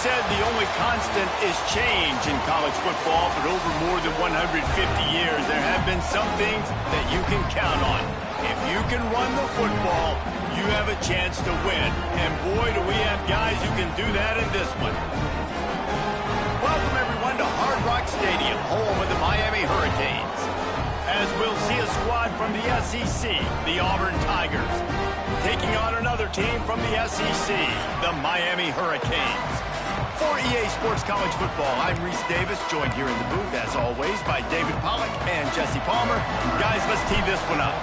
said the only constant is change in college football, but over more than 150 years, there have been some things that you can count on. If you can run the football, you have a chance to win. And boy, do we have guys who can do that in this one. Welcome, everyone, to Hard Rock Stadium, home of the Miami Hurricanes. As we'll see a squad from the SEC, the Auburn Tigers, taking on another team from the SEC, the Miami Hurricanes. For EA Sports College Football, I'm Reese Davis, joined here in the booth, as always, by David Pollack and Jesse Palmer. Guys, let's tee this one up.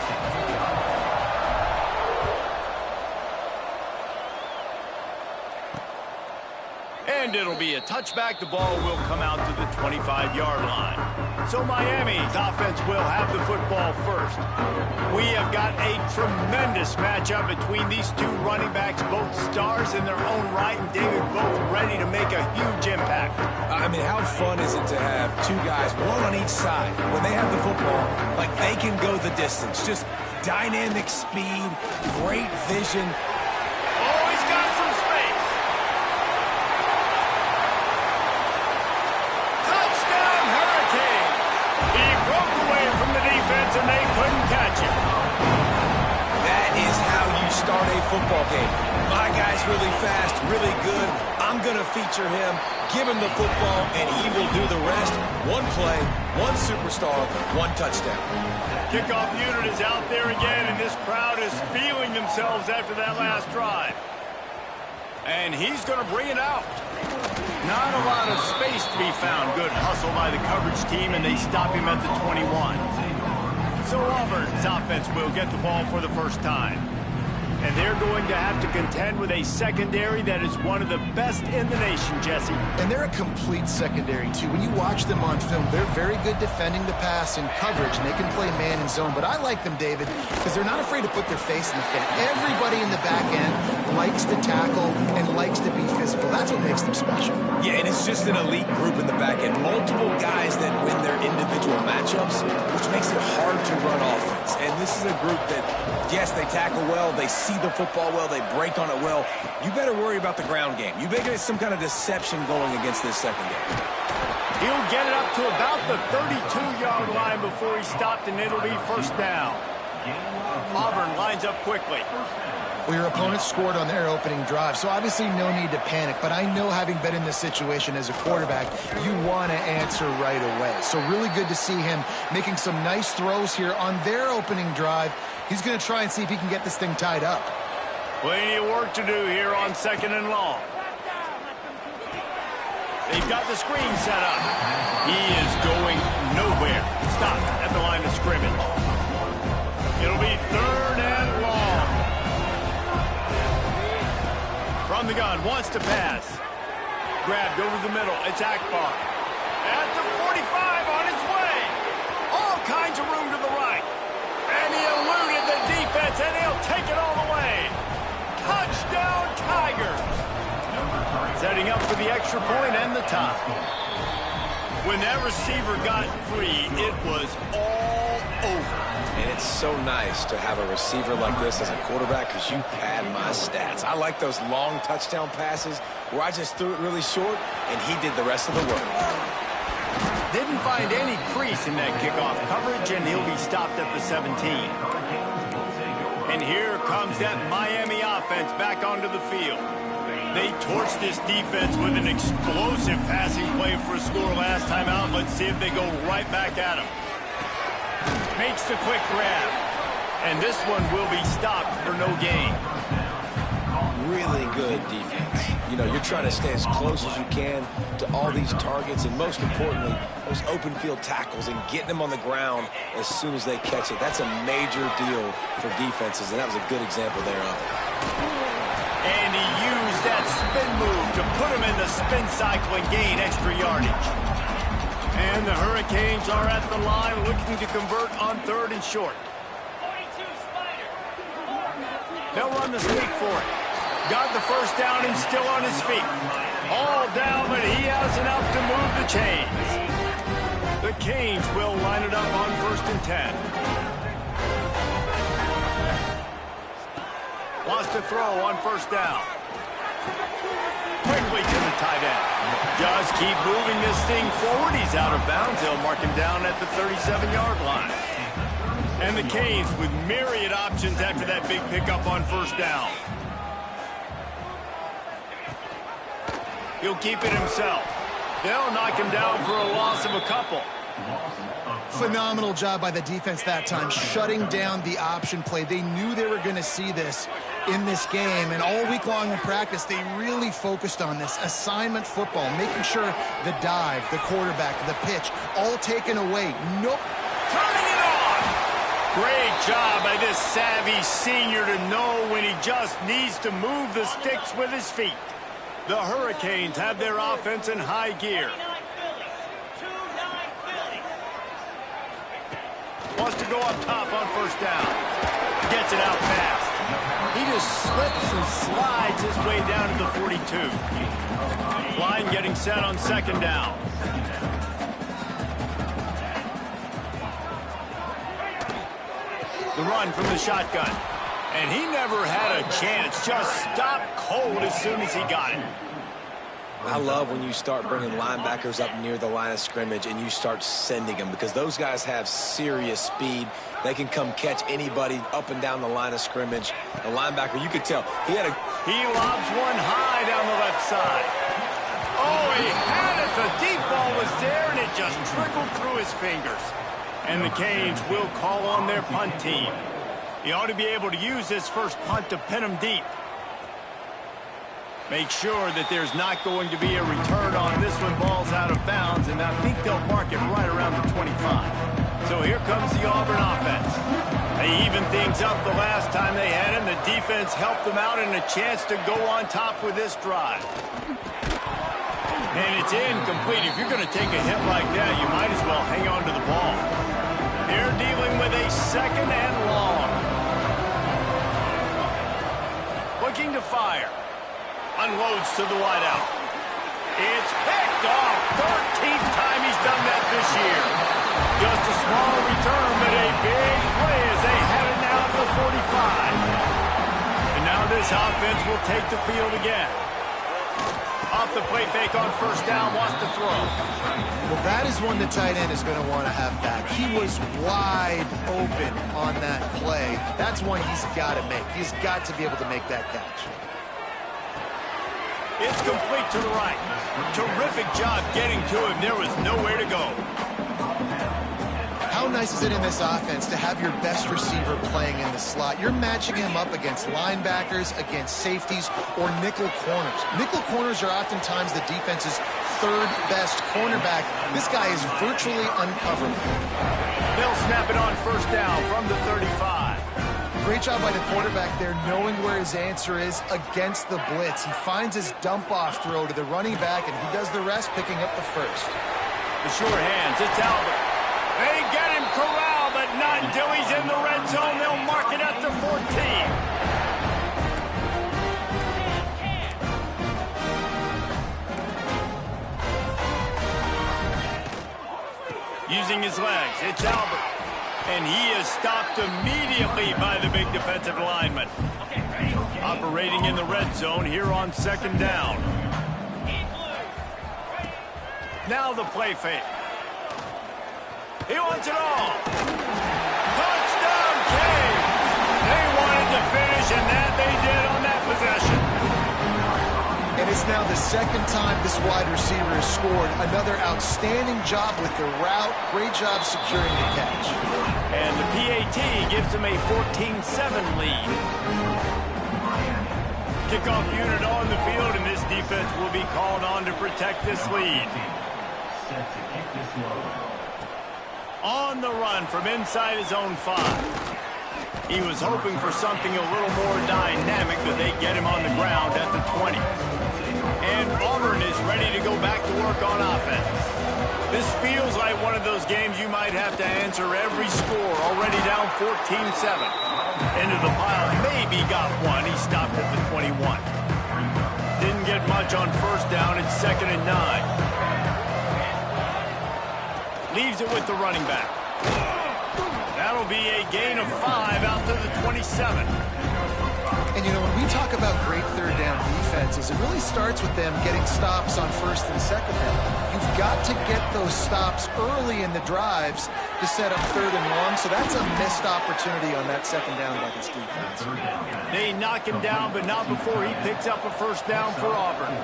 And it'll be a touchback. The ball will come out to the 25-yard line. So Miami's offense will have the football first. We have got a tremendous matchup between these two running backs, both stars in their own right, and David, both ready to make a huge impact. I mean, how fun is it to have two guys, one on each side, when they have the football, like they can go the distance. Just dynamic speed, great vision. Oh, he's got some space. Touchdown, Hurricane. He broke away from the defense, and they couldn't catch him. That is how you start a football game. My guy's really fast, really good. I'm going to feature him, give him the football, and he will do the rest. One play, one superstar, one touchdown. Kickoff unit is out there again, and this crowd is feeling themselves after that last drive. And he's going to bring it out. Not a lot of space to be found. Good hustle by the coverage team, and they stop him at the 21. So Auburn's offense will get the ball for the first time. And they're going to have to contend with a secondary that is one of the best in the nation, Jesse. And they're a complete secondary, too. When you watch them on film, they're very good defending the pass and coverage, and they can play man and zone. But I like them, David, because they're not afraid to put their face in the fan. Everybody in the back end likes to tackle and likes to be physical. That's what makes them special. Yeah, and it's just an elite group in the back end. Multiple guys that win their individual matchups, which makes it hard to run offense. And this is a group that, yes, they tackle well, they see the football well, they break on it well. You better worry about the ground game. You better get some kind of deception going against this secondary. He'll get it up to about the 32-yard line before he stopped, and it'll be first down. Auburn lines up quickly. Well, your opponent scored on their opening drive, so obviously no need to panic. But I know, having been in this situation as a quarterback, you want to answer right away. So really good to see him making some nice throws here on their opening drive. He's going to try and see if he can get this thing tied up. Plenty of work to do here on 2nd and long. They've got the screen set up. He is going nowhere. Stop at the line of scrimmage. It'll be 3rd and long. From the gun, wants to pass. Grabbed over the middle. It's Akbar. At the 45, on his way. All kinds of room to the right. And he eluded the defense, and he'll take it all the way. Touchdown, Tigers. Setting up for the extra point and the tie. When that receiver got free, it was all over. And it's so nice to have a receiver like this as a quarterback because you pad my stats. I like those long touchdown passes where I just threw it really short, and he did the rest of the work. Didn't find any crease in that kickoff coverage, and he'll be stopped at the 17. And here comes that Miami offense back onto the field. They torched this defense with an explosive passing play for a score last time out. Let's see if they go right back at him. Makes the quick grab. And this one will be stopped for no gain. Really good defense. You know, you're trying to stay as close as you can to all these targets, and most importantly, those open field tackles and getting them on the ground as soon as they catch it. That's a major deal for defenses, and that was a good example there of it. And he used that spin move to put him in the spin cycle and gain extra yardage. And the Hurricanes are at the line looking to convert on 3rd and short. They'll run the sneak for it. Got the first down and still on his feet. All down, but he has enough to move the chains. The Canes will line it up on 1st and 10. Wants to throw on 1st down. Quick complete to the tight end. Just keep moving this thing forward. He's out of bounds. They'll mark him down at the 37-yard line. And the Canes with myriad options after that big pickup on first down. He'll keep it himself. They'll knock him down for a loss of a couple. Phenomenal job by the defense that time, shutting down the option play. They knew they were going to see this in this game, and all week long in practice, they really focused on this assignment football, making sure the dive, the quarterback, the pitch, all taken away. Nope. Turning it on! Great job by this savvy senior to know when he just needs to move the sticks with his feet. The Hurricanes have their offense in high gear. Wants to go up top on first down. Gets it out fast. He just slips and slides his way down to the 42. Line getting set on second down. The run from the shotgun. And he never had a chance. Just stopped cold as soon as he got it. I love when you start bringing linebackers up near the line of scrimmage and you start sending them, because those guys have serious speed. They can come catch anybody up and down the line of scrimmage. The linebacker, you could tell, he lobs one high down the left side. Oh, he had it. The deep ball was there, and it just trickled through his fingers. And the Canes will call on their punt team. He ought to be able to use this first punt to pin him deep. Make sure that there's not going to be a return on this one. Ball's out of bounds, and I think they'll mark it right around the 25. So here comes the Auburn offense. They evened things up the last time they had him. The defense helped them out and a chance to go on top with this drive. And it's incomplete. If you're going to take a hit like that, you might as well hang on to the ball. They're dealing with a second and long. Looking to fire. Unloads to the wideout. It's picked off. 13th time he's done that this year. Just a small return, but a big play as they head it now to the 45. And now this offense will take the field again. Off the play fake on first down, wants to throw. Well, that is one the tight end is going to want to have back. He was wide open on that play. That's one he's got to make. He's got to be able to make that catch. It's complete to the right. Terrific job getting to him. There was nowhere to go. How nice is it in this offense to have your best receiver playing in the slot? You're matching him up against linebackers, against safeties, or nickel corners. Nickel corners are oftentimes the defense's third best cornerback. This guy is virtually uncoverable. They'll snap it on first down from the 35. Great job by the quarterback there, knowing where his answer is against the blitz. He finds his dump-off throw to the running back, and he does the rest, picking up the first. The sure hands, it's Albert. They get him corralled, but not until he's in the red zone. They'll mark it at the 14. Using his legs, it's Albert. And he is stopped immediately by the big defensive lineman. Operating in the red zone here on second down. Now the play fake. He wants it all. Touchdown, Canes! They wanted to finish, and that they did on that possession. And it's now the second time this wide receiver has scored. Another outstanding job with the route. Great job securing the catch. And the PAT gives them a 14-7 lead. Kickoff unit on the field, and this defense will be called on to protect this lead. On the run from inside his own 5. He was hoping for something a little more dynamic, but they get him on the ground at the 20. And Auburn is ready to go back to work on offense. This feels like one of those games you might have to answer every score. Already down 14-7. Into the pile, maybe got one. He stopped at the 21. Didn't get much on first down. It's 2nd and 9. Leaves it with the running back. That'll be a gain of 5 out to the 27. And, you know, when we talk about great third down defenses, it really starts with them getting stops on first and second down. You've got to get those stops early in the drives to set up third and long, so that's a missed opportunity on that second down by this defense. They knock him down, but not before he picks up a first down for Auburn.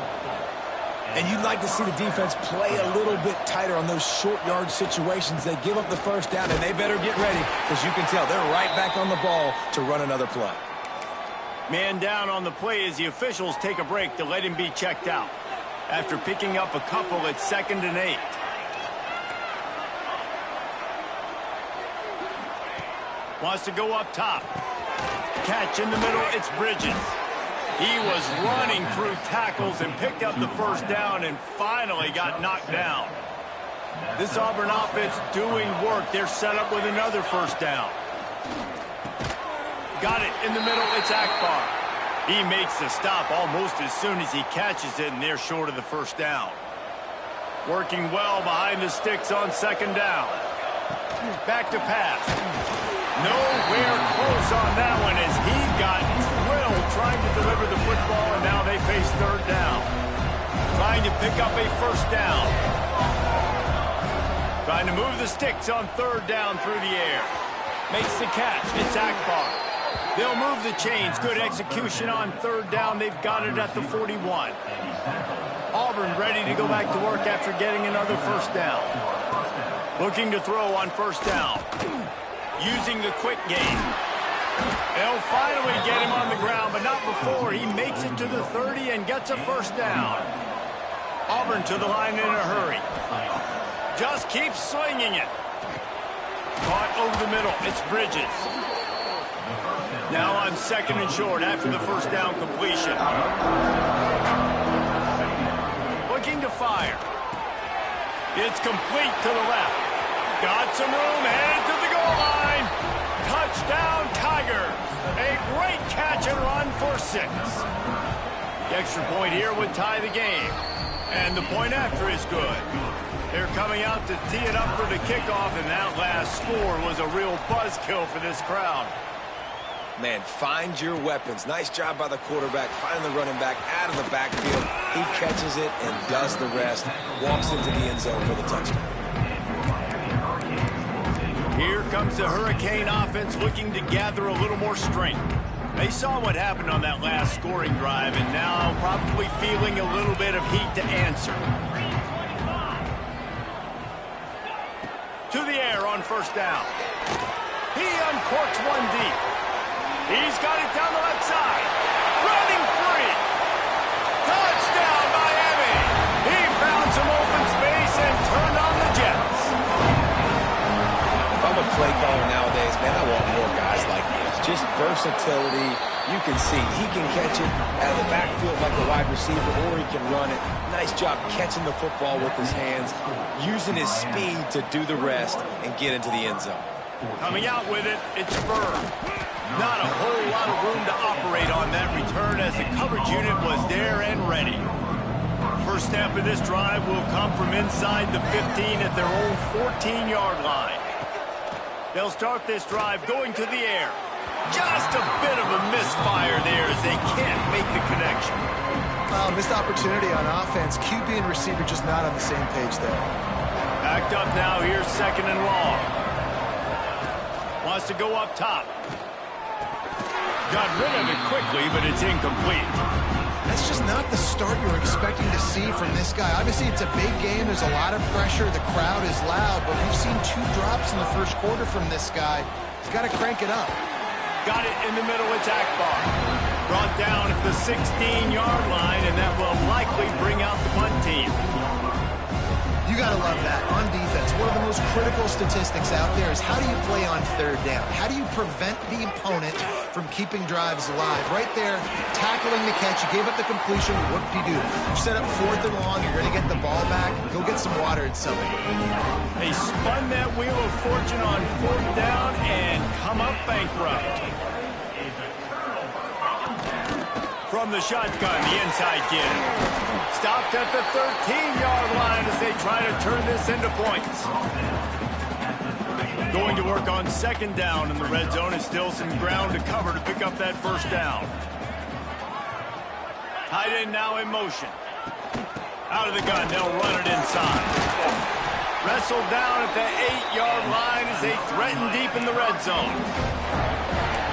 And you'd like to see the defense play a little bit tighter on those short yard situations. They give up the first down, and they better get ready, because you can tell they're right back on the ball to run another play. Man down on the play as the officials take a break to let him be checked out. After picking up a couple at 2nd and 8. Wants to go up top. Catch in the middle, it's Bridges. He was running through tackles and picked up the first down and finally got knocked down. This Auburn offense doing work. They're set up with another first down. Got it in the middle, it's Akbar. He makes the stop almost as soon as he catches it, and they're short of the first down. Working well behind the sticks on 2nd down. Back to pass. Nowhere close on that one as he got drilled trying to deliver the football, and now they face 3rd down. Trying to pick up a first down. Trying to move the sticks on 3rd down through the air. Makes the catch. It's Akbar. They'll move the chains. Good execution on 3rd down. They've got it at the 41. Auburn ready to go back to work after getting another first down. Looking to throw on 1st down. Using the quick game. They'll finally get him on the ground, but not before he makes it to the 30 and gets a first down. Auburn to the line in a hurry. Just keeps swinging it. Caught over the middle. It's Bridges. Now on 2nd and short after the first down completion. Looking to fire. It's complete to the left. Got some room, headed to the goal line. Touchdown, Tigers. A great catch and run for 6. The extra point here would tie the game. And the point after is good. They're coming out to tee it up for the kickoff, and that last score was a real buzzkill for this crowd. Man, find your weapons. Nice job by the quarterback, finding the running back out of the backfield. He catches it and does the rest. Walks into the end zone for the touchdown. Here comes the Hurricane offense looking to gather a little more strength. They saw what happened on that last scoring drive and now probably feeling a little bit of heat to answer. To the air on 1st down. He uncorks one deep. He's got it down the left side. Running free. Touchdown, Miami. He found some open space and turned on the Jets. If I'm a play caller nowadays, man, I want more guys like this. Just versatility. You can see he can catch it out of the backfield like a wide receiver, or he can run it. Nice job catching the football with his hands, using his speed to do the rest and get into the end zone. Coming out with it, it's Bird. Not a whole lot of room to operate on that return as the coverage unit was there and ready. First snap of this drive will come from inside the 15 at their own 14-yard line. They'll start this drive going to the air. Just a bit of a misfire there as they can't make the connection. Missed opportunity on offense. QB and receiver just not on the same page there. Backed up now, here's 2nd and long. Wants to go up top. Got rid of it quickly, but it's incomplete. That's just not the start you're expecting to see from this guy. Obviously, it's a big game. There's a lot of pressure. The crowd is loud, but we've seen 2 drops in the first quarter from this guy. He's got to crank it up. Got it in the middle, it's Akbar. Brought down at the 16-yard line, and that will likely bring out the punt team. You got to love that on defense. One of the most critical statistics out there is how do you play on 3rd down? How do you prevent the opponent from keeping drives alive? Right there, tackling the catch. You gave up the completion. What do? You set up 4th and long. You're going to get the ball back. Go get some water and something. They spun that wheel of fortune on 4th down and come up bankrupt. From the shotgun, the inside kid. Stopped at the 13-yard line as they try to turn this into points. Going to work on 2nd down in the red zone, and still some ground to cover to pick up that first down. Tight end now in motion. Out of the gun, they'll run it inside. Wrestled down at the 8-yard line as they threaten deep in the red zone.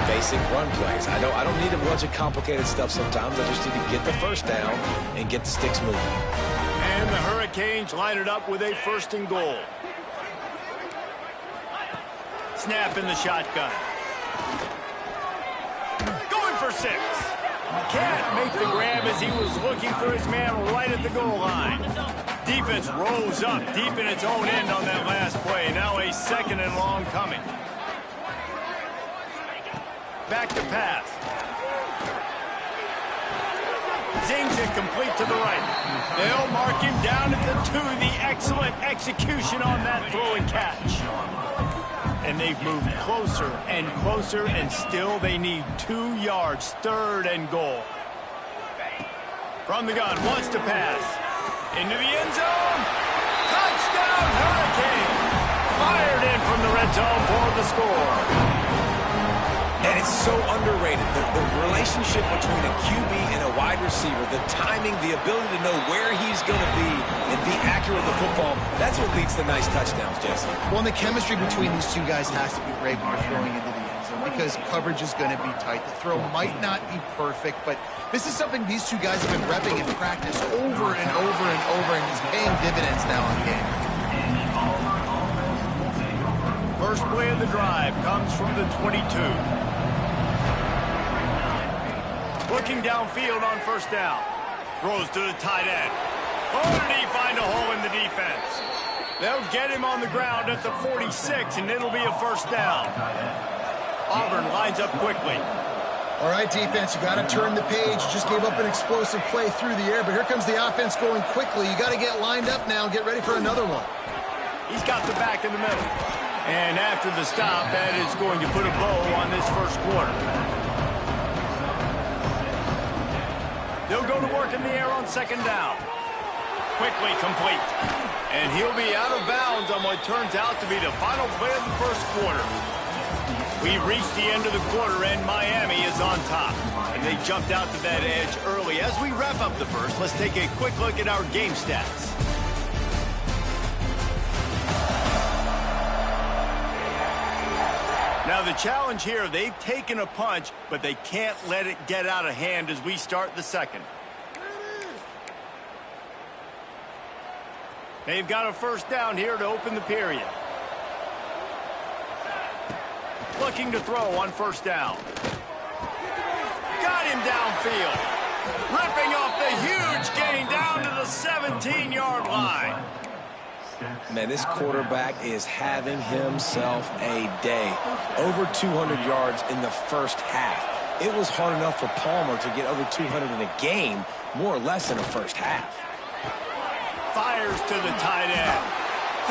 Basic run plays. I don't need a bunch of complicated stuff sometimes. I just need to get the first down and get the sticks moving. And the Hurricanes line it up with a 1st and goal. Snap in the shotgun. Going for 6. Can't make the grab as he was looking for his man right at the goal line. Defense rose up deep in its own end on that last play. Now a 2nd and long coming. Back to pass. Zings it complete to the right. They'll mark him down at the 2. The excellent execution on that throw and catch. And they've moved closer and closer, and still they need 2 yards. 3rd and goal. From the gun, wants to pass. Into the end zone. Touchdown, Hurricane. Fired in from the red zone for the score. And it's so underrated. The relationship between a QB and a wide receiver, the timing, the ability to know where he's going to be and be accurate with the football, that's what leads to nice touchdowns, Jesse. Well, and the chemistry between these two guys has to be great when you're throwing into the end zone because coverage is going to be tight. The throw might not be perfect, but this is something these two guys have been repping in practice over and over and over, and is paying dividends now on game. First play of the drive comes from the 22. Looking downfield on 1st down. Throws to the tight end. Oh, did he find a hole in the defense? They'll get him on the ground at the 46, and it'll be a 1st down. Auburn lines up quickly. All right, defense, you got to turn the page. You just gave up an explosive play through the air, but here comes the offense going quickly. You got to get lined up now and get ready for another one. He's got the back in the middle. And after the stop, that is going to put a bow on this 1st quarter. They'll go to work in the air on 2nd down. Quickly complete. And he'll be out of bounds on what turns out to be the final play of the 1st quarter. We've reached the end of the quarter, and Miami is on top. And they jumped out to that edge early. As we wrap up the 1st, let's take a quick look at our game stats. Now the challenge here, they've taken a punch, but they can't let it get out of hand as we start the 2nd. They've got a 1st down here to open the period. Looking to throw on 1st down. Got him downfield. Ripping off the huge gain down to the 17-yard line. Man, this quarterback is having himself a day. Over 200 yards in the 1st half. It was hard enough for Palmer to get over 200 in a game, more or less in the 1st half. Fires to the tight end.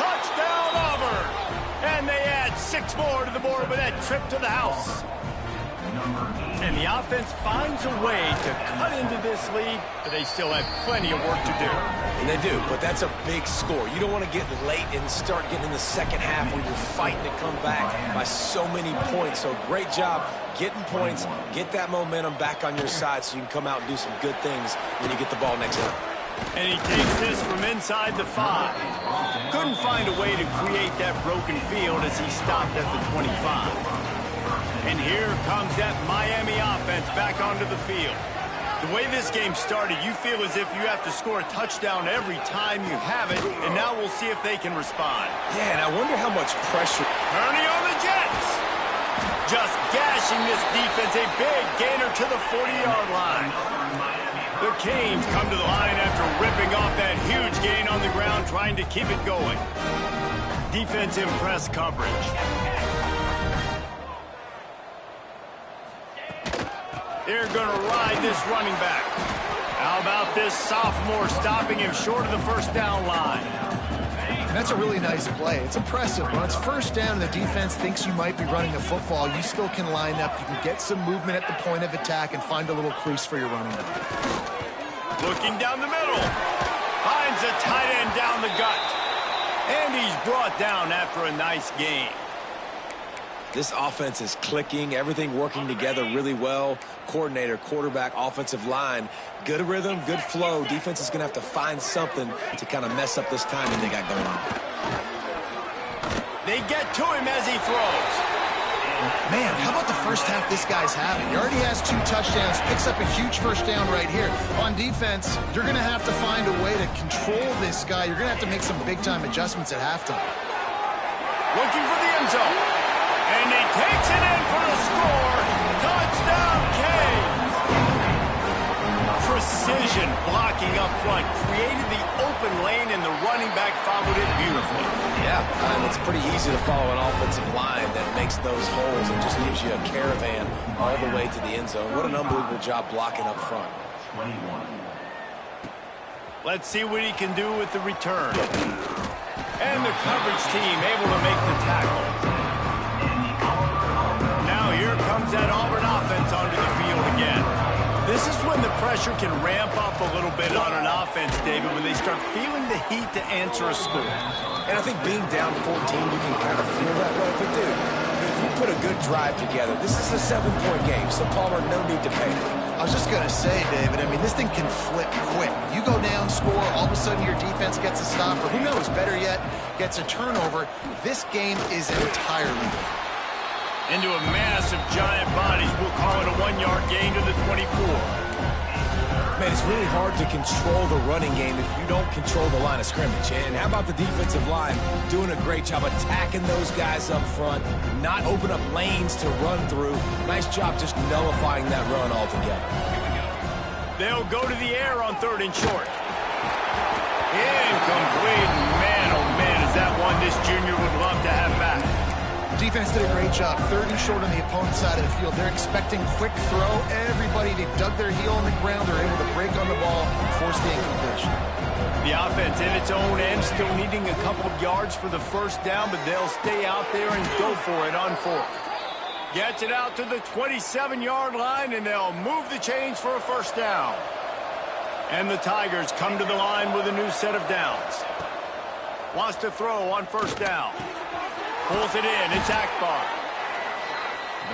Touchdown, Auburn! And they add 6 more to the board with that trip to the house. And the offense finds a way to cut into this lead, but they still have plenty of work to do. And they do, but that's a big score. You don't want to get late and start getting in the 2nd half where you're fighting to come back by so many points. So great job getting points, get that momentum back on your side so you can come out and do some good things when you get the ball next time. And he takes this from inside the 5. Couldn't find a way to create that broken field as he stopped at the 25. And here comes that Miami offense back onto the field. The way this game started, you feel as if you have to score a touchdown every time you have it, and now we'll see if they can respond. Yeah, and I wonder how much pressure. Turning on the Jets. Just gashing this defense, a big gainer to the 40-yard line. The Canes come to the line after ripping off that huge gain on the ground, trying to keep it going. Defense in press coverage. They're going to ride this running back. How about this sophomore stopping him short of the 1st down line? And that's a really nice play. It's impressive. When it's 1st down and the defense thinks you might be running the football, you still can line up. You can get some movement at the point of attack and find a little crease for your running back. Looking down the middle. Finds a tight end down the gut. And he's brought down after a nice gain. This offense is clicking, everything working together really well. Coordinator, quarterback, offensive line, good rhythm, good flow. Defense is going to have to find something to kind of mess up this timing they got going on. They get to him as he throws. Man, how about the first half this guy's having? He already has 2 touchdowns, picks up a huge first down right here. On defense, you're going to have to find a way to control this guy. You're going to have to make some big-time adjustments at halftime. Looking for the end zone. And he takes it in for the score. Touchdown, Canes. Precision blocking up front. Created the open lane, and the running back followed it beautifully. Yeah, it's pretty easy to follow an offensive line that makes those holes and just gives you a caravan all the way to the end zone. What an unbelievable job blocking up front. Let's see what he can do with the return. And the coverage team able to make the tackle. Now here comes that Auburn offense onto the field again. This is when the pressure can ramp up a little bit on an offense, David, when they start feeling the heat to answer a score. And I think being down 14, you can kind of feel that way. But, dude, if you put a good drive together, this is a 7-point game, so Palmer, no need to panic. I was just going to say, David, I mean, this thing can flip quick. You go down, score, all of a sudden your defense gets a stop, or who knows, better yet, gets a turnover. This game is entirely different. Into a mass of giant bodies. We'll call it a 1-yard gain to the 24. Man, it's really hard to control the running game if you don't control the line of scrimmage. And how about the defensive line doing a great job attacking those guys up front, not open up lanes to run through. Nice job just nullifying that run altogether. They'll go to the air on 3rd and short. Incomplete. Man, oh man, is that one this junior would love to have back. Defense did a great job. 3rd and short on the opponent's side of the field. They're expecting quick throw. Everybody, they dug their heel on the ground. They're able to break on the ball and force the incompletion. The offense in its own end, still needing a couple of yards for the first down, but they'll stay out there and go for it on 4th. Gets it out to the 27-yard line, and they'll move the chains for a first down. And the Tigers come to the line with a new set of downs. Wants to throw on first down. Pulls it in. It's Akbar.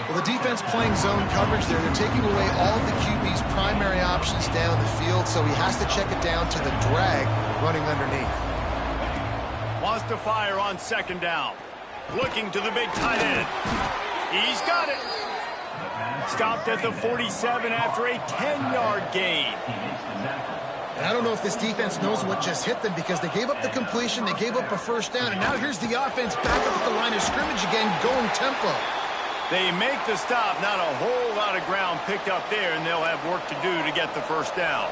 Well, the defense playing zone coverage there. They're taking away all of the QB's primary options down the field, so he has to check it down to the drag running underneath. Wants to fire on 2nd down. Looking to the big tight end. He's got it. Stopped at the 47 after a 10-yard gain. And I don't know if this defense knows what just hit them because they gave up the completion, they gave up a first down, and now here's the offense back up at the line of scrimmage again, going tempo. They make the stop, not a whole lot of ground picked up there, and they'll have work to do to get the first down.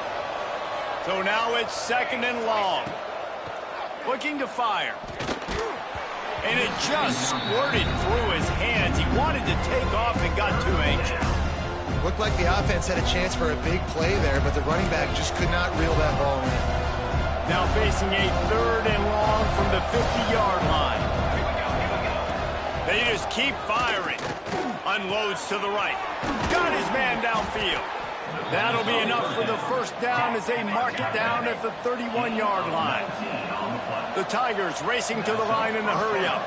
So now it's 2nd and long. Looking to fire. And it just squirted through his hands. He wanted to take off and got too anxious. Looked like the offense had a chance for a big play there, but the running back just could not reel that ball in. Now facing a 3rd and long from the 50-yard line. They just keep firing. Unloads to the right. Got his man downfield. That'll be enough for the first down as they mark it down at the 31-yard line. The Tigers racing to the line in the hurry-up.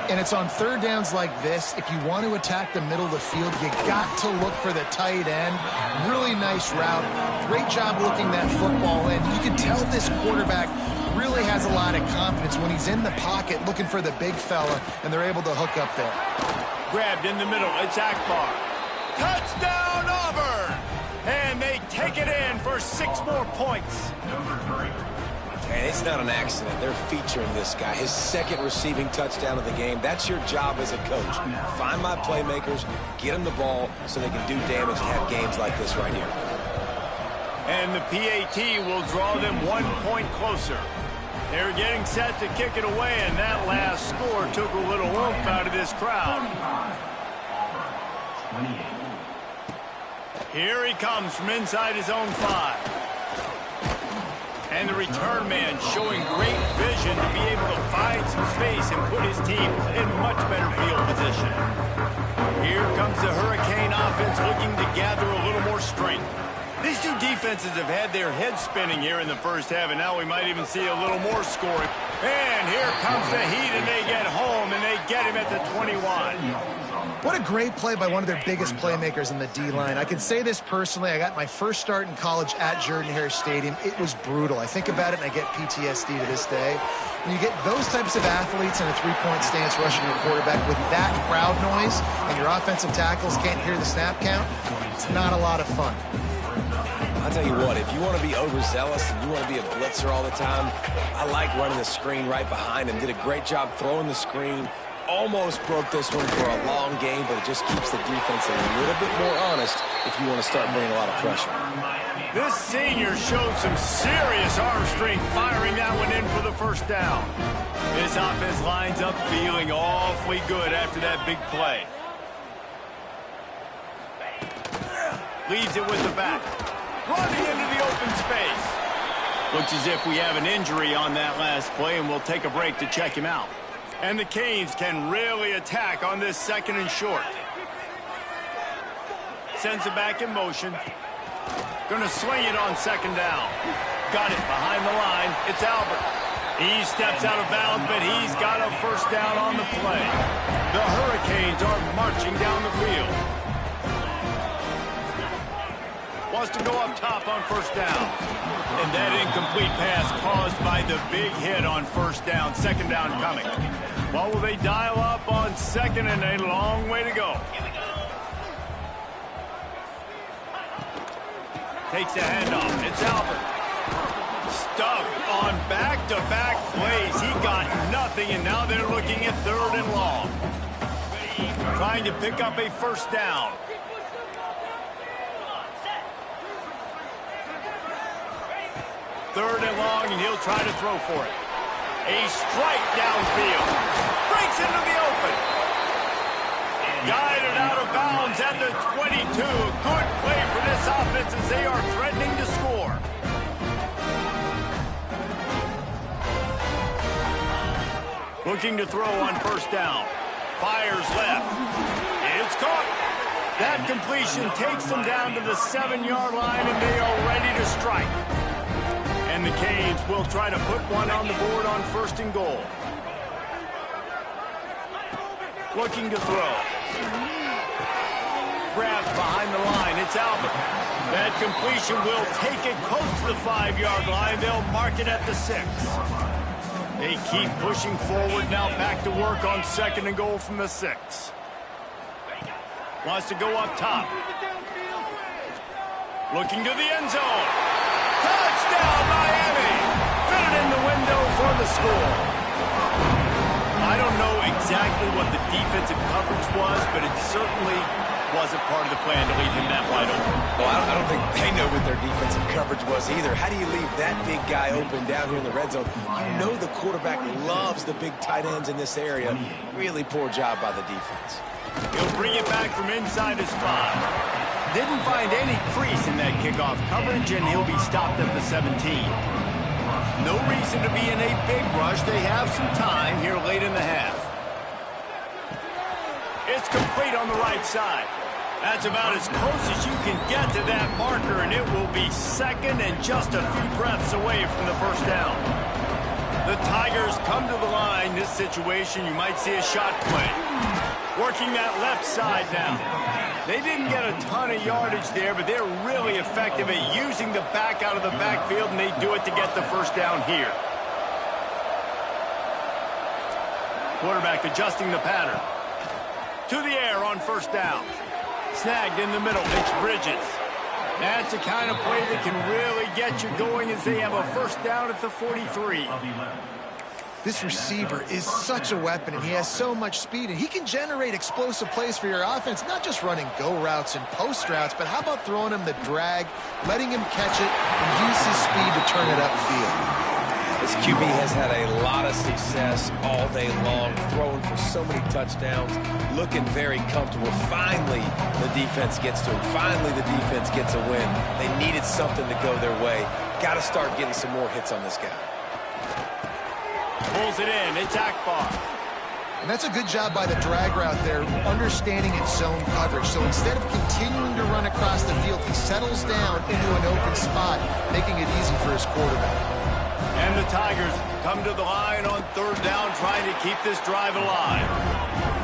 And it's on 3rd downs like this. If you want to attack the middle of the field, you got to look for the tight end. Really nice route. Great job looking that football in. You can tell this quarterback really has a lot of confidence when he's in the pocket looking for the big fella, and they're able to hook up there. Grabbed in the middle. It's Akbar. Touchdown, Auburn! And they take it in for 6 more points. And it's not an accident. They're featuring this guy. His 2nd receiving touchdown of the game. That's your job as a coach. Find my playmakers, get them the ball so they can do damage and have games like this right here. And the PAT will draw them 1 point closer. They're getting set to kick it away, and that last score took a little oomph out of this crowd. Here he comes from inside his own 5. And the return man showing great vision to be able to find some space and put his team in much better field position. Here comes the Hurricane offense looking to gather a little more strength. These two defenses have had their heads spinning here in the first half, and now we might even see a little more scoring. And here comes the heat, and they get home, and they get him at the 21. What a great play by one of their biggest playmakers in the D-line. I can say this personally. I got my first start in college at Jordan-Hare Stadium. It was brutal. I think about it, and I get PTSD to this day. When you get those types of athletes in a three-point stance rushing your quarterback with that crowd noise, and your offensive tackles can't hear the snap count, it's not a lot of fun. I'll tell you what, if you want to be overzealous and you want to be a blitzer all the time, I like running the screen right behind him. Did a great job throwing the screen. Almost broke this one for a long game, but it just keeps the defense a little bit more honest if you want to start bringing a lot of pressure. This senior showed some serious arm strength firing that one in for the first down. This offense lines up feeling awfully good after that big play. Leaves it with the back. Running into the open space. Looks as if we have an injury on that last play, and we'll take a break to check him out. And the Canes can really attack on this second and short. Sends it back in motion. Gonna swing it on second down. Got it behind the line. It's Albert. He steps out of bounds, but he's got a first down on the play. The Hurricanes are marching down the field. Wants to go up top on first down. And that incomplete pass caused by the big hit on first down. Second down coming. What will they dial up on second, and a long way to go. Takes the handoff. It's Albert. Stuffed on back-to-back plays. He got nothing, and now they're looking at third and long. Trying to pick up a first down. Third and long, and he'll try to throw for it. A strike downfield. Breaks into the open. Guided out of bounds at the 22. Good play for this offense as they are threatening to score. Looking to throw on first down. Fires left. It's caught. That completion takes them down to the 7-yard line, and they are ready to strike. And the Canes will try to put one on the board on first and goal. Looking to throw. Grabbed behind the line. It's Albert. That completion will take it close to the 5-yard line. They'll mark it at the 6. They keep pushing forward now, back to work on second and goal from the 6. Wants to go up top. Looking to the end zone. Touchdown, Miami! Fit it in the window for the score. I don't know exactly what the defensive coverage was, but it certainly wasn't part of the plan to leave him that wide open. Well, I don't think they know what their defensive coverage was either. How do you leave that big guy open down here in the red zone? You know the quarterback loves the big tight ends in this area. Really poor job by the defense. He'll bring it back from inside his spot. Didn't find any crease in that kickoff coverage, and he'll be stopped at the 17. No reason to be in a big rush. They have some time here late in the half. It's complete on the right side. That's about as close as you can get to that marker, and it will be second and just a few breaths away from the first down. The Tigers come to the line. This situation, you might see a shot play. Working that left side now. They didn't get a ton of yardage there, but they're really effective at using the back out of the backfield, and they do it to get the first down here. Quarterback adjusting the pattern. To the air on first down. Snagged in the middle. It's Bridges. That's the kind of play that can really get you going as they have a first down at the 43. This receiver is such a weapon, and he has so much speed, and he can generate explosive plays for your offense, not just running go routes and post routes, but how about throwing him the drag, letting him catch it, and use his speed to turn it upfield. This QB has had a lot of success all day long, throwing for so many touchdowns, looking very comfortable. Finally, the defense gets to him. Finally, the defense gets a win. They needed something to go their way. Got to start getting some more hits on this guy. Pulls it in. It's Akbar. And that's a good job by the drag route there, understanding its zone coverage. So instead of continuing to run across the field, he settles down into an open spot, making it easy for his quarterback. And the Tigers come to the line on third down, trying to keep this drive alive.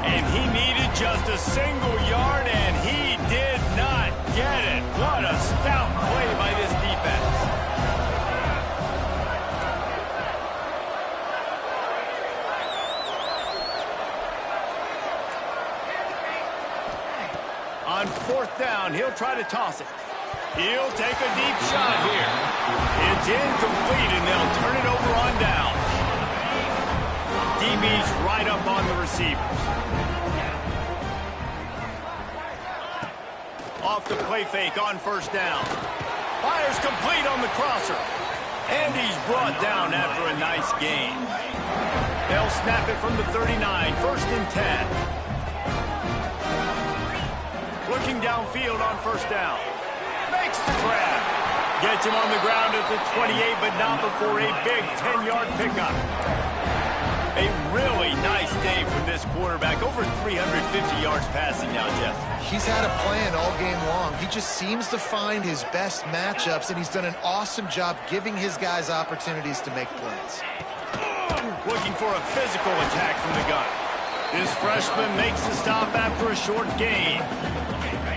And he needed just a single yard, and he did not get it. What a stout play by this defense. On fourth down, he'll try to toss it. He'll take a deep shot here. It's incomplete, and they'll turn it over on down. DB's right up on the receivers. Off the play fake on first down. Fires complete on the crosser. And he's brought down after a nice gain. They'll snap it from the 39, first and 10. Looking downfield on first down. Makes the grab. Gets him on the ground at the 28, but not before a big 10-yard pickup. A really nice day from this quarterback. Over 350 yards passing now, Jeff. He's had a plan all game long. He just seems to find his best matchups, and he's done an awesome job giving his guys opportunities to make plays. Looking for a physical attack from the gun. This freshman makes the stop after a short gain.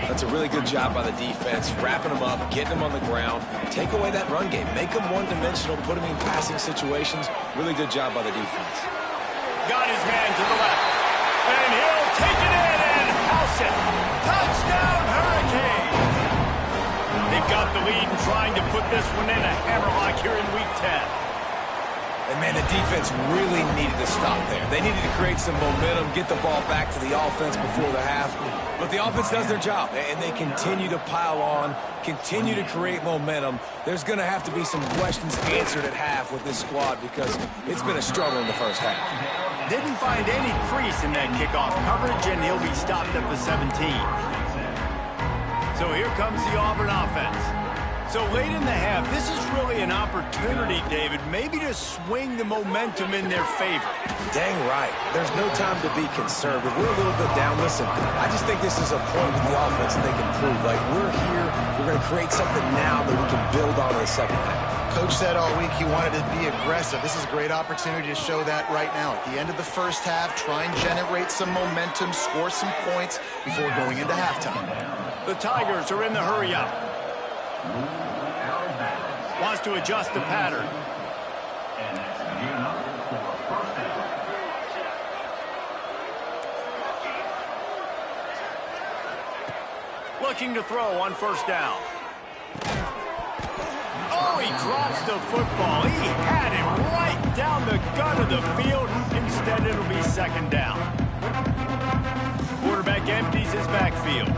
That's a really good job by the defense, wrapping them up, getting them on the ground. Take away that run game. Make them one-dimensional, put them in passing situations. Really good job by the defense. Got his man to the left. And he'll take it in and house it. Touchdown, Hurricane! They've got the lead and trying to put this one in a hammerlock here in Week 10. And, man, the defense really needed to stop there. They needed to create some momentum, get the ball back to the offense before the half. But the offense does their job, and they continue to pile on, continue to create momentum. There's going to have to be some questions answered at half with this squad because it's been a struggle in the first half. Didn't find any crease in that kickoff coverage, and he'll be stopped at the 17. So here comes the Auburn offense. So late in the half, this is really an opportunity, David, maybe to swing the momentum in their favor. Dang right. There's no time to be conservative. We're a little bit down. Listen, I just think this is a point with the offense that they can prove. Like, we're here, we're going to create something now that we can build on in the second half. Coach said all week he wanted to be aggressive. This is a great opportunity to show that right now. At the end of the first half, try and generate some momentum, score some points before going into halftime. The Tigers are in the hurry-up. Wants to adjust the pattern. Looking to throw on first down. Oh, he drops the football. He had it right down the gut of the field. Instead, it'll be second down. Quarterback empties his backfield.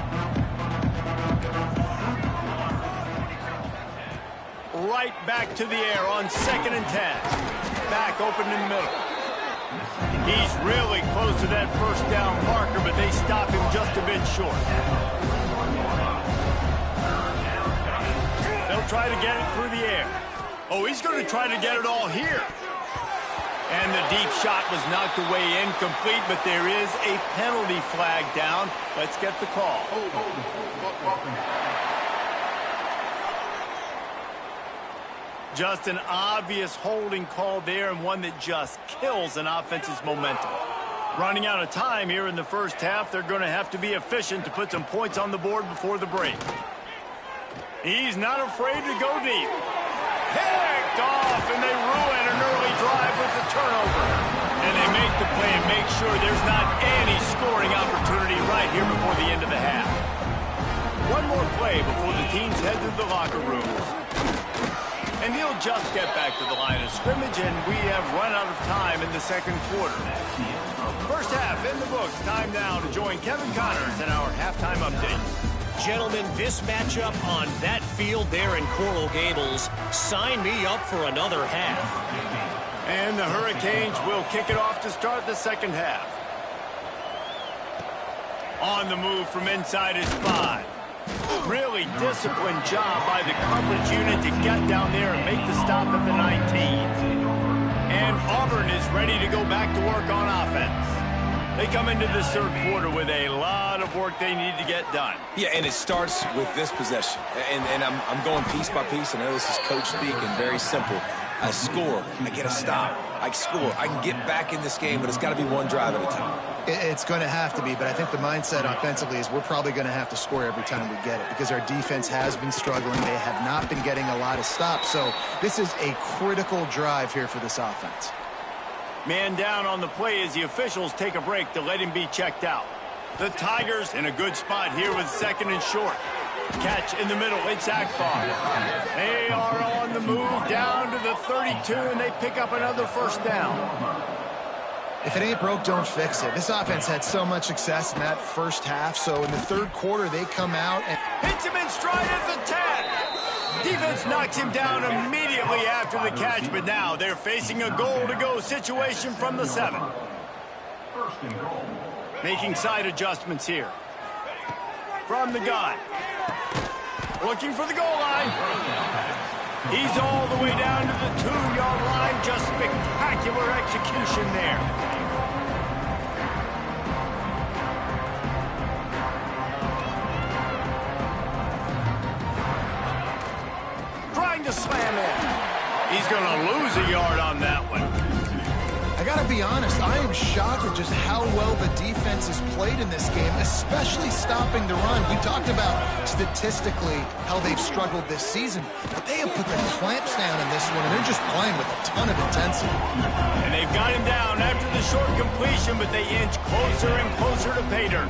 Right back to the air on 2nd and 10. Back open in the middle. He's really close to that first down marker, but they stop him just a bit short. They'll try to get it through the air. Oh, he's going to try to get it all here. And the deep shot was knocked away incomplete, but there is a penalty flag down. Let's get the call. Just an obvious holding call there, and one that just kills an offense's momentum. Running out of time here in the first half, they're going to have to be efficient to put some points on the board before the break. He's not afraid to go deep. Picked off, and they ruin an early drive with the turnover. And they make the play and make sure there's not any scoring opportunity right here before the end of the half. One more play before the teams head to the locker rooms. And he'll just get back to the line of scrimmage, and we have run out of time in the second quarter. First half in the books. Time now to join Kevin Connors in our halftime update. Gentlemen, this matchup on that field there in Coral Gables, sign me up for another half. And the Hurricanes will kick it off to start the second half. On the move from inside his 5. Really disciplined job by the coverage unit to get down there and make the stop at the 19. And Auburn is ready to go back to work on offense. They come into this third quarter with a lot of work they need to get done. Yeah, and it starts with this possession. And I'm going piece by piece. I know this is coach speak and very simple. I score, I get a stop, I score. I can get back in this game, but it's got to be one drive at a time. It's going to have to be, but I think the mindset offensively is we're probably going to have to score every time we get it because our defense has been struggling. They have not been getting a lot of stops, so this is a critical drive here for this offense. Man down on the play as the officials take a break to let him be checked out. The Tigers in a good spot here with 2nd and short. Catch in the middle, it's Akbar. They are on the move down to the 32, and they pick up another first down. If it ain't broke, don't fix it. This offense had so much success in that first half, so in the third quarter, they come out and hits him in stride at the 10. Defense knocks him down immediately after the catch, but now they're facing a goal-to-go situation from the 7. Making side adjustments here. From the gun. Looking for the goal line. He's all the way down to the 2-yard line. Just spectacular execution there. Trying to slam in. He's going to lose a yard on that one. I got to be honest, I am shocked at just how well the defense has played in this game, especially stopping the run. We talked about statistically how they've struggled this season, but they have put the clamps down in this one, and they're just playing with a ton of intensity. And they've got him down after the short completion, but they inch closer and closer to pay dirt.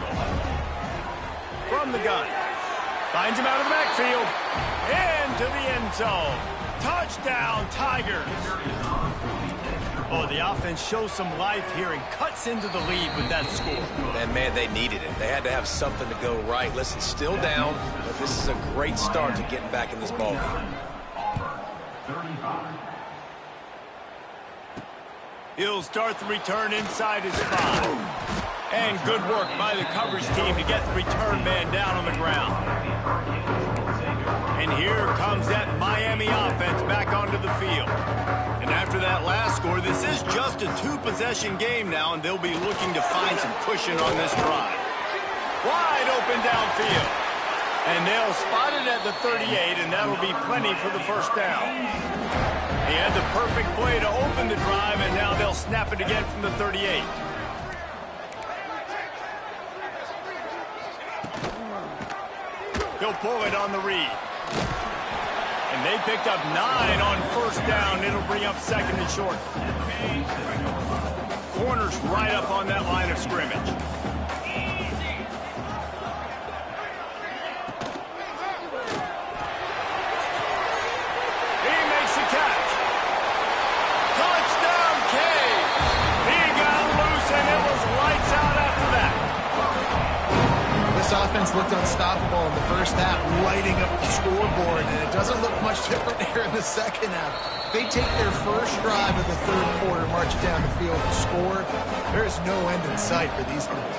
From the gun. Finds him out of the backfield. Into the end zone. Touchdown, Tigers. Oh, the offense shows some life here and cuts into the lead with that score. And, man, they needed it. They had to have something to go right. Listen, still down, but this is a great start to getting back in this ballgame. He'll start the return inside his 5. And good work by the coverage team to get the return man down on the ground. And here comes that Miami offense back onto the field. And after that last score, this is just a 2-possession game now, and they'll be looking to find some cushion on this drive. Wide open downfield. And they'll spot it at the 38, and that'll be plenty for the first down. He had the perfect play to open the drive, and now they'll snap it again from the 38. He'll pull it on the read. And they picked up 9 on first down. It'll bring up 2nd and short. Corners right up on that line of scrimmage. He makes the catch. Touchdown, Cade. He got loose, and it was lights out after that. This offense looked unstoppable in the first half, lighting up the scoreboard, and it doesn't look much different here in the second half. They take their first drive of the third quarter, march down the field, and score. There is no end in sight for these guys.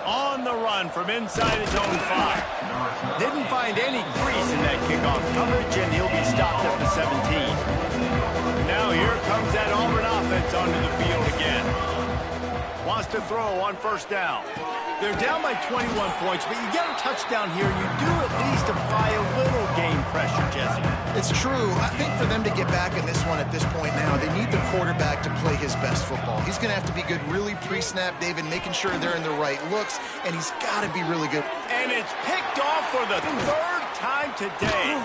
On the run from inside his own 5. Didn't find any crease in that kickoff coverage, and he'll be stopped at the 17. Now here comes that Auburn offense onto the field again. Wants to throw on first down. They're down by 21 points, but you get a touchdown here, you do at least apply a little game pressure, Jesse. It's true. I think for them to get back in this one at this point now, they need the quarterback to play his best football. He's going to have to be good really pre-snap, David, making sure they're in the right looks, and he's got to be really good. And it's picked off for the 3rd time today.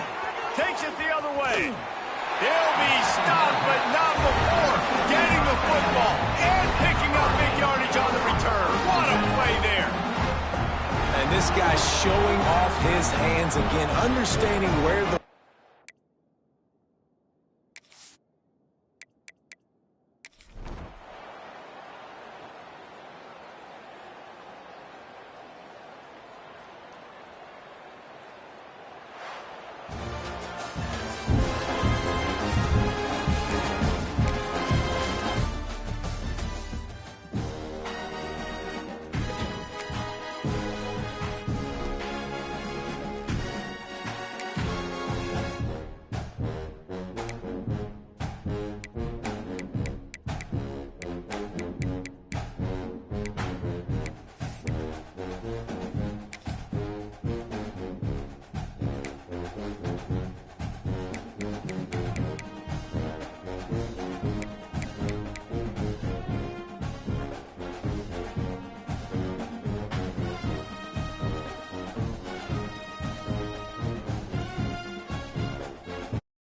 Takes it the other way. They'll be stopped, but not before getting the football and picking up big yardage on the return. What a play there. And this guy's showing off his hands again, understanding where the